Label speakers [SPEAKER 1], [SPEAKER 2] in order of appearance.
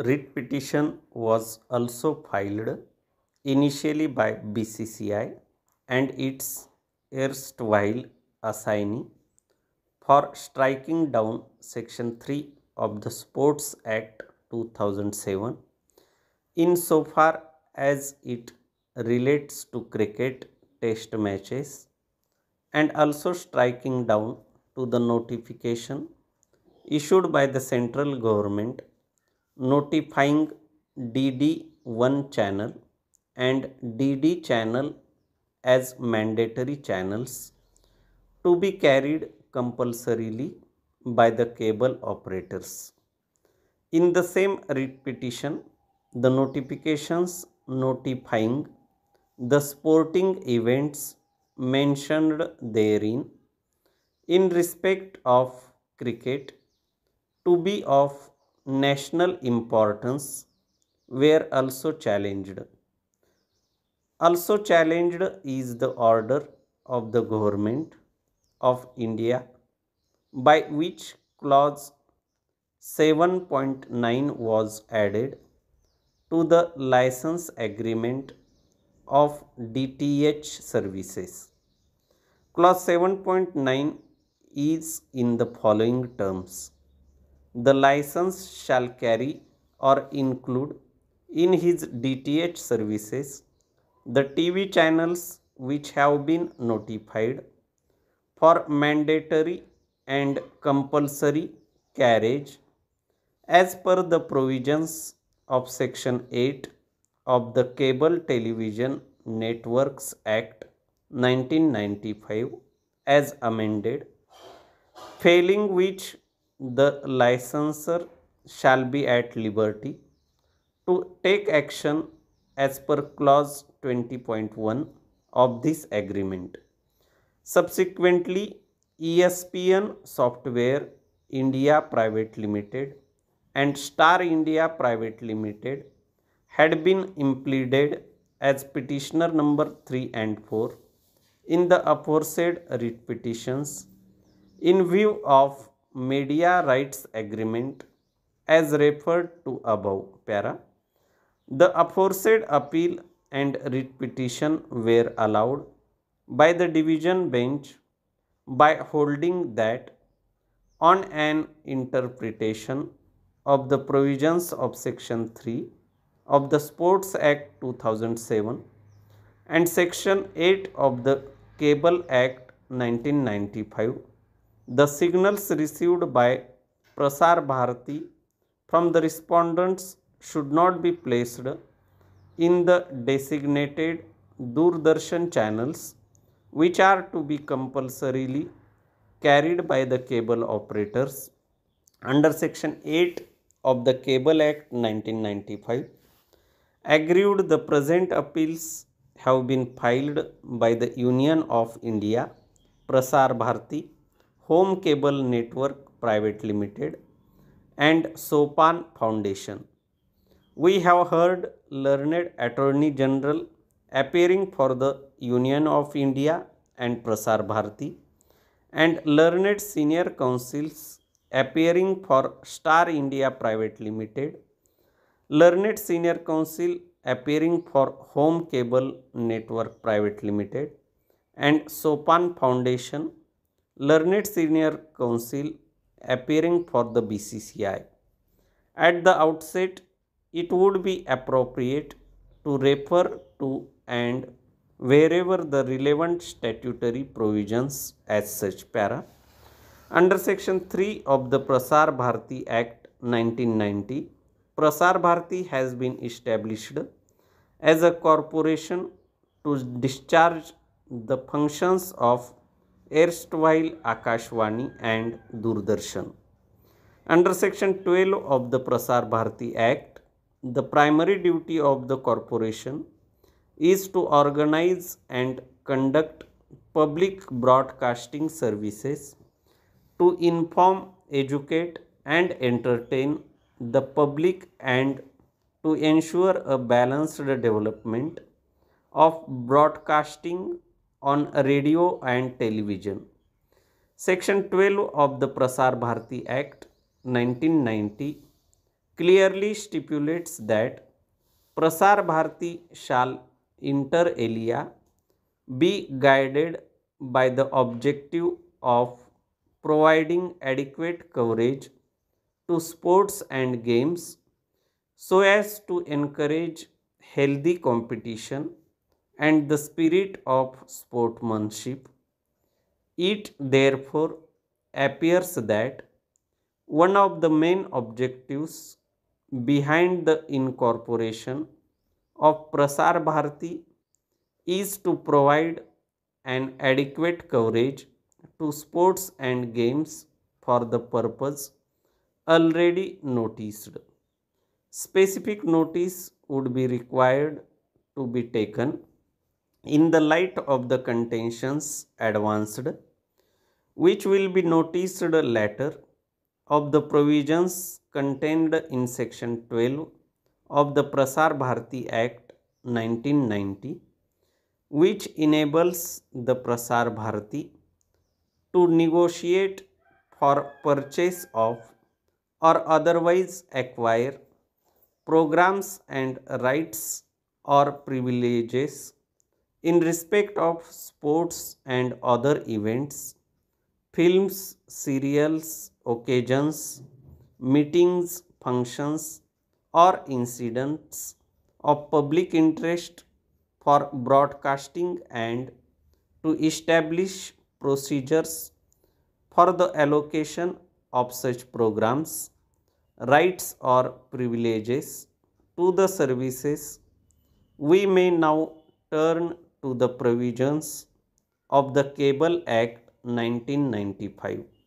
[SPEAKER 1] Writ petition was also filed initially by BCCI and its erstwhile assignee for striking down Section 3 of the Sports Act 2007 insofar as it relates to cricket test matches, and also striking down to the notification issued by the central government notifying DD1 channel and DD channel as mandatory channels to be carried compulsorily by the cable operators. In the same writ petition, the notifications notifying the sporting events mentioned therein in respect of cricket to be of national importance were also challenged. Also challenged is the order of the government of India by which clause 7.9 was added to the license agreement of DTH services. Clause 7.9 is in the following terms: the license shall carry or include in his DTH services the TV channels which have been notified for mandatory and compulsory carriage as per the provisions of Section 8 of the Cable Television Networks Act 1995 as amended, failing which the licensor shall be at liberty to take action as per clause 20.1 of this agreement. Subsequently, ESPN Software India Private Limited and Star India Private Limited had been impleaded as petitioner number 3 and 4 in the aforesaid writ petitions in view of media rights agreement as referred to above para. The aforesaid appeal and writ petition were allowed by the division bench by holding that on an interpretation of the provisions of Section 3 of the Sports Act 2007 and Section 8 of the Cable Act 1995, the signals received by Prasar Bharati from the respondents should not be placed in the designated Doordarshan channels, which are to be compulsorily carried by the cable operators under Section 8 of the Cable Act 1995. Aggrieved, the present appeals have been filed by the Union of India Prasar Bharati Home Cable Network Private Limited and Sopan Foundation. We have heard learned Attorney General appearing for the Union of India and Prasar Bharati and learned senior counsels appearing for Star India Private Limited, learned senior counsel appearing for Home Cable Network Private Limited and Sopan Foundation, learned senior counsel appearing for the BCCI. At the outset, it would be appropriate to refer to and wherever the relevant statutory provisions as such para. Under Section 3 of the Prasar Bharati Act 1990, Prasar Bharati has been established as a corporation to discharge the functions of erstwhile Akashvani and Doordarshan. Under Section 12 of the Prasar Bharati Act, the primary duty of the corporation is to organize and conduct public broadcasting services to inform, educate, and entertain the public and to ensure a balanced development of broadcasting on radio and television. Section 12 of the Prasar Bharati Act 1990 clearly stipulates that Prasar Bharati shall inter alia be guided by the objective of providing adequate coverage to sports and games so as to encourage healthy competition and the spirit of sportsmanship. It therefore appears that one of the main objectives behind the incorporation of Prasar Bharati is to provide an adequate coverage to sports and games for the purpose already noticed. Specific notice would be required to be taken in the light of the contentions advanced, which will be noticed later, of the provisions contained in section 12 of the Prasar Bharati Act 1990, which enables the Prasar Bharati to negotiate for purchase of or otherwise acquire programs and rights or privileges in respect of sports and other events, films, serials, occasions, meetings, functions, or incidents of public interest for broadcasting and to establish procedures for the allocation of such programs, rights, or privileges to the services. We may now turn to the provisions of the Cable Act 1995.